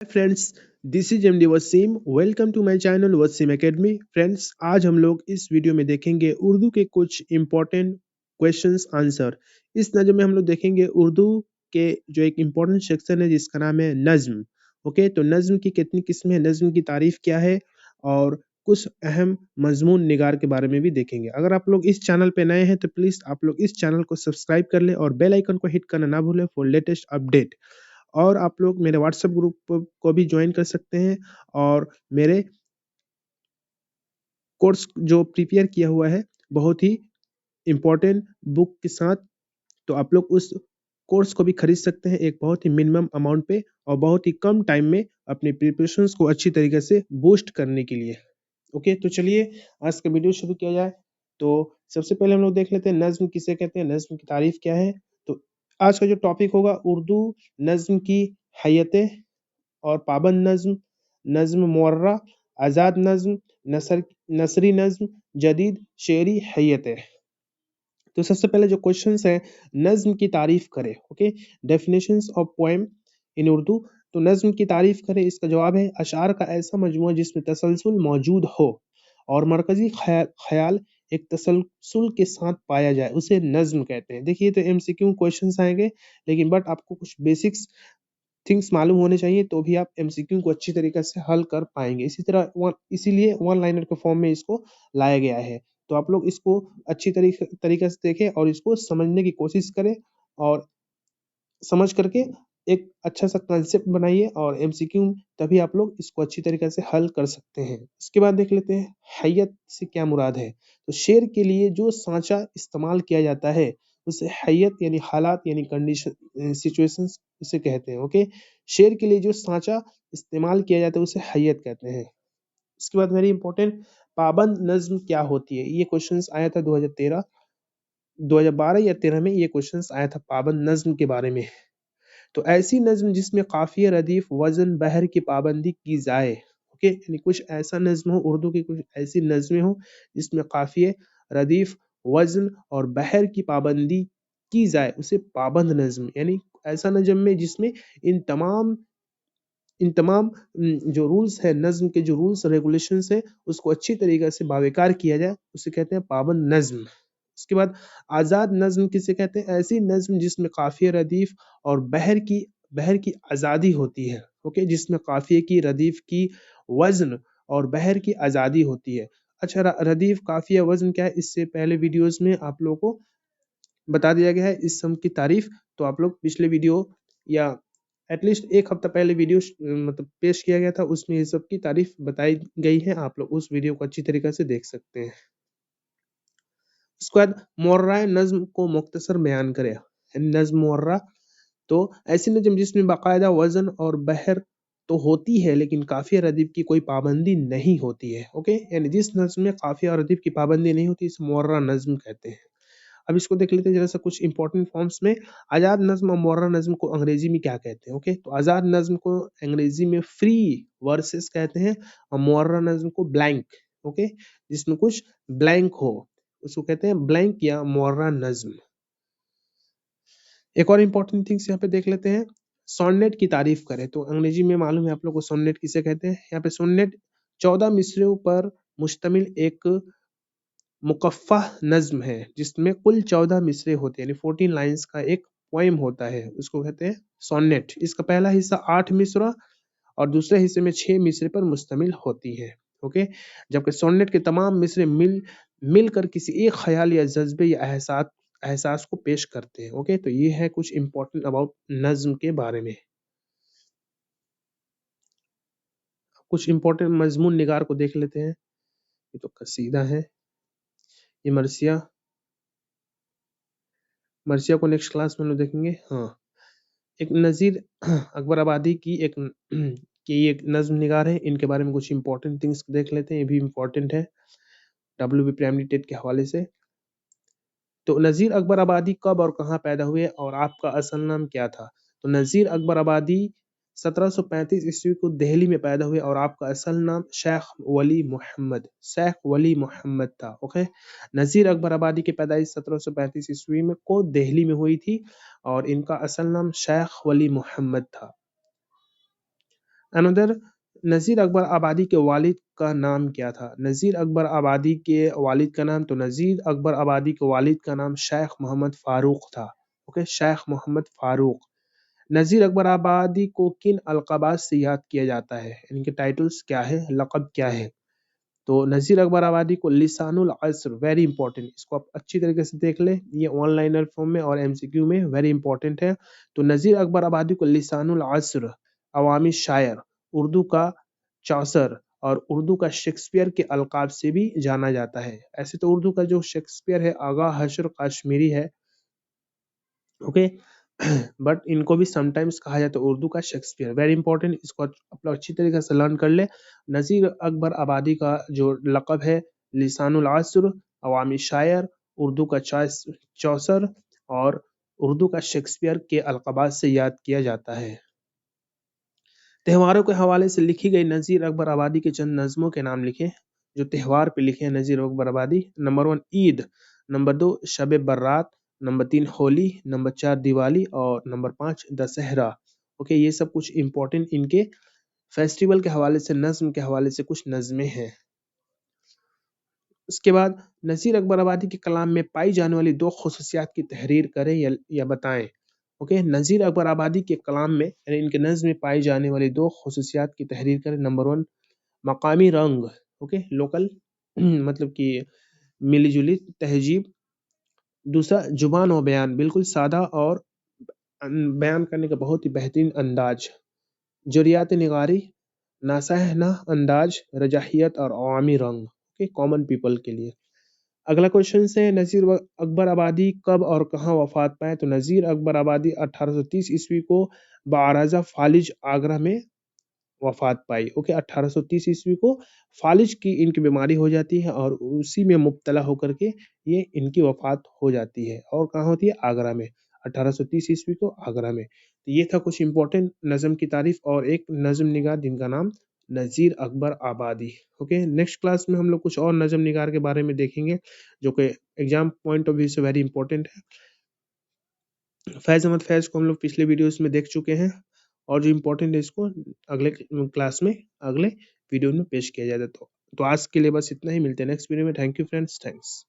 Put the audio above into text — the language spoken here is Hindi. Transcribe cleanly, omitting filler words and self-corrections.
Friends, this is MD Wasim. Welcome to my channel Wasim academy. Friends, आज हम लोग इस वीडियो में देखेंगे उर्दू के कुछ इंपॉर्टेंट क्वेश्चंस आंसर। इस नज़र में हम लोग देखेंगे उर्दू के जो एक इंपॉर्टेंट सेक्शन है जिसका नाम है नज्म। ओके, तो नज्म की कितनी किस्में हैं, नज्म की तारीफ क्या है और कुछ अहम मजमून निगार के बारे में भी देखेंगे। अगर आप लोग इस चैनल पे नए हैं तो प्लीज़ आप लोग इस चैनल को सब्सक्राइब कर ले और बेल आइकन को हिट करना ना भूलें फॉर लेटेस्ट अपडेट। और आप लोग मेरे व्हाट्सएप ग्रुप को भी ज्वाइन कर सकते हैं और मेरे कोर्स जो प्रिपेयर किया हुआ है बहुत ही इम्पोर्टेंट बुक के साथ, तो आप लोग उस कोर्स को भी खरीद सकते हैं एक बहुत ही मिनिमम अमाउंट पे और बहुत ही कम टाइम में अपने प्रिपरेशंस को अच्छी तरीके से बूस्ट करने के लिए। ओके, तो चलिए आज का वीडियो शुरू किया जाए। तो सबसे पहले हम लोग देख लेते हैं नज्म किसे कहते हैं, नज्म की तारीफ क्या है। तो आज का जो टॉपिक होगा उर्दू नज्म की हैयतें और पाबंद नज्म, नज्म मुअर्रा, आज़ाद नज्म, नसरी नज्म, जदीद शेरी हैयतें। तो सबसे पहले जो क्वेश्चंस है, नज्म की तारीफ करें। Okay, definitions of poem in Urdu. तो नज्म की तारीफ करें, इसका जवाब है अशार का ऐसा मजमूआ जिसमें तसलसल मौजूद हो और मरकजी ख्याल एक तसलसल के साथ पाया जाए उसे नज्म कहते हैं। देखिए, तो एमसीक्यू क्वेश्चंस आएंगे, लेकिन बट आपको कुछ बेसिक्स थिंग्स मालूम होने चाहिए तो भी आप एमसीक्यू को अच्छी तरीके से हल कर पाएंगे। इसी तरह इसीलिए वन लाइनर के फॉर्म में इसको लाया गया है। तो आप लोग इसको अच्छी तरीके से देखें और इसको समझने की कोशिश करें और समझ करके एक अच्छा सा कंसेप्ट बनाइए और एमसीक्यू तभी आप लोग इसको अच्छी तरीके से हल कर सकते हैं। इसके बाद देख लेते हैं हैयत से क्या मुराद है। तो शेर के लिए जो सांचा इस्तेमाल किया जाता है उसे हैयत यानी हालात यानी कंडीशन सिचुएशंस उसे कहते हैं। ओके, शेर के लिए जो सांचा इस्तेमाल किया जाता है उसे हैयत कहते हैं। इसके बाद वेरी इंपॉर्टेंट, पाबंद नज्म क्या होती है। ये क्वेश्चंस आया था 2013 2012 या 13 में ये क्वेश्चंस आया था पाबंद नज्म के बारे में। तो ऐसी नज्म जिसमें काफिया रदीफ वजन बहर की पाबंदी की जाए। ओके, यानी कुछ ऐसा नज्म हो, उर्दू की कुछ ऐसी नज्में हो जिसमें काफिया रदीफ वजन और बहर की पाबंदी की जाए उसे पाबंद नज्म, यानी ऐसा नज्म में जिसमें इन तमाम जो रूल्स है, नज्म के जो रूल्स रेगुलेशंस है उसको अच्छी तरीके से बावेकार किया जाए उसे कहते हैं पाबंद नज्म। उसके बाद आज़ाद नज्म किसे कहते हैं, ऐसी नज्म जिसमें काफिया रदीफ और बहर की आज़ादी होती है। ओके, जिसमें काफिया की रदीफ की वजन और बहर की आज़ादी होती है। अच्छा, रदीफ काफिया वजन क्या है, इससे पहले वीडियोस में आप लोगों को बता दिया गया है इस सम की तारीफ। तो आप लोग पिछले वीडियो या एटलीस्ट एक हफ्ता पहले वीडियो मतलब पेश किया गया था, उसमें ये सब की तारीफ बताई गई है। आप लोग उस वीडियो को अच्छी तरीके से देख सकते हैं। उसके बाद मुर्रा नज्म को मुख्तसर बयान करे, नज्म मुर्रा। तो ऐसी नज्म जिसमें बाकायदा वजन और बहर तो होती है लेकिन काफिया रदीफ की कोई पाबंदी नहीं होती है। ओके, यानी जिस नज्म में काफिया और रदीफ की पाबंदी नहीं होती इसे मुर्रा नज्म कहते हैं। अब इसको देख लेते हैं जरा सा कुछ इंपॉर्टेंट फॉर्म्स में। आजाद नज्म और मुर्रा नज्म को अंग्रेजी में क्या कहते हैं। ओके, तो आजाद नज्म को अंग्रेजी में फ्री वर्सेस कहते हैं और मुर्रा नज्म को ब्लैंक। ओके, जिसमें कुछ ब्लैंक हो उसको कहते हैं ब्लैंक या मुर्रा नज्म। एक और इंपॉर्टेंट थिंग्स यहाँ पे देख लेते हैं, सोनेट की तारीफ करें। तो अंग्रेजी में मालूम है आप लोग को सोनेट किसे कहते हैं। यहाँ पे सोनेट 14 मिसरों पर मुश्तमिल एक मुकफ़्फ़ा नज्म है जिसमें कुल 14 मिसरे होते हैं, यानी 14 लाइंस का एक पोएम होता है, उसको कहते हैं सोनेट। इसका पहला हिस्सा 8 मिसरा और दूसरे हिस्से में 6 मिसरे पर मुश्तमिल होती है। ओके, जबकि सोनेट के तमाम मिसरे मिलकर किसी एक ख्याल या जज्बे या एहसास को पेश करते हैं। ओके, तो ये है कुछ इंपॉर्टेंट अबाउट नज्म के बारे में। कुछ इंपॉर्टेंट मजमून निगार को देख लेते हैं। ये तो कसीदा है, ये मरसिया को नेक्स्ट क्लास में हम लोग देखेंगे। हाँ, एक नज़ीर अकबर आबादी की एक नज्म निगार है, इनके बारे में कुछ इंपॉर्टेंट थिंग्स देख लेते हैं। ये भी इंपॉर्टेंट है WB प्राइमरी टेट के हवाले से। तो नज़ीर अकबर आबादी कब और कहाँ पैदा हुए और आपका असल नाम क्या था। तो नज़ीर अकबर आबादी 1735 ईस्वी को दिल्ली में पैदा हुए और आपका असल नाम शेख वली मोहम्मद था। ओके, नज़ीर अकबर आबादी की पैदाइश 1735 ईस्वी में को दिल्ली में हुई थी और इनका असल नाम शेख वली मोहम्मद था। अनदर, नज़ीर अकबर आबादी के वालिद का नाम क्या था? नज़ीर अकबर आबादी के वालिद का नाम, तो नज़ीर अकबर आबादी के वालिद का नाम शेख मोहम्मद फारूक था। ओके, शेख मोहम्मद फारूक। नज़ीर अकबर आबादी को किन अलक़ाबात से याद किया जाता है? इनके टाइटल्स क्या है, लक़ब क्या है? तो नज़ीर अकबर आबादी को लिसानुल अस्र, वेरी इंपॉर्टेंट, इसको आप अच्छी तरीके से देख लें, ये ऑनलाइनर फॉर्म में और एमसीक्यू में वेरी इंपॉर्टेंट है। तो नज़ीर अकबर आबादी को लिसानुल अस्र, अवामी शायर, उर्दू का चौसर और उर्दू का शेक्सपियर के अलकाब से भी जाना जाता है। ऐसे तो उर्दू का जो शेक्सपियर है आगा हशर काश्मीरी है, ओके, बट इनको भी समटाइम्स कहा जाता है उर्दू का शेक्सपियर, वेरी इंपॉर्टेंट, इसको आप लोग अच्छी तरीके से लर्न कर ले। नज़ीर अकबर आबादी का जो लक़ब है लिसानुल अस्र, अवामी शायर, उर्दू का चौसर और उर्दू का शेक्सपियर के अलक़ाबात से याद किया जाता है। त्योहारों के हवाले से लिखी गई नज़ीर अकबर आबादी के चंद नज़मों के नाम लिखें जो त्यौहार पे लिखे हैं नज़ीर अकबर आबादी। नंबर 1 ईद, नंबर 2 शब बरात, नंबर 3 होली, नंबर 4 दिवाली और नंबर 5 दशहरा। ओके, ये सब कुछ इंपॉर्टेंट इनके फेस्टिवल के हवाले से, नज़्म के हवाले से कुछ नज़में हैं। उसके बाद नज़ीर अकबर आबादी के कलाम में पाई जाने वाली 2 ख़ुसूसियात की तहरीर करें या बताएं। ओके, नज़ीर अकबर आबादी के कलाम में यानी इनके नज़्म में पाई जाने वाली 2 ख़ुसूसियात की तहरीर करें। नंबर 1 मकामी रंग, ओके, लोकल मतलब कि मिली-जुली तहजीब। दूसरा जुबान और बयान, बिल्कुल सादा और बयान करने का बहुत ही बेहतरीन अंदाज। जुरियात निगारी, नासाहना अंदाज, रजाहियत और अवामी रंग, ओके, कॉमन पीपल के लिए। अगला क्वेश्चन है नज़ीर अकबर आबादी कब और कहाँ वफात पाए? तो नज़ीर अकबर आबादी 1830 ईस्वी को बाराजा फालिज आगरा में वफात पाई। ओके, 1830 ईस्वी को फालिज की इनकी बीमारी हो जाती है और उसी में मुब्तला होकर के ये इनकी वफात हो जाती है। और कहाँ होती है? आगरा में, 1830 ईस्वी को आगरा में। तो ये था कुछ इंपॉर्टेंट नज़म की तारीफ और एक नज़म निगार जिनका नाम नज़ीर अकबर आबादी। ओके, नेक्स्ट क्लास में हम लोग कुछ और नज़म निगार के बारे में देखेंगे जो कि एग्जाम पॉइंट ऑफ व्यू से वेरी इंपॉर्टेंट है। फैज़ अहमद फैज़ को हम लोग पिछले वीडियोस में देख चुके हैं और जो इम्पोर्टेंट है इसको अगले क्लास में, अगले वीडियो में पेश किया जाएगा। तो आज के लिए बस इतना ही, मिलते हैं नेक्स्ट वीडियो में। Thank you friends, thanks.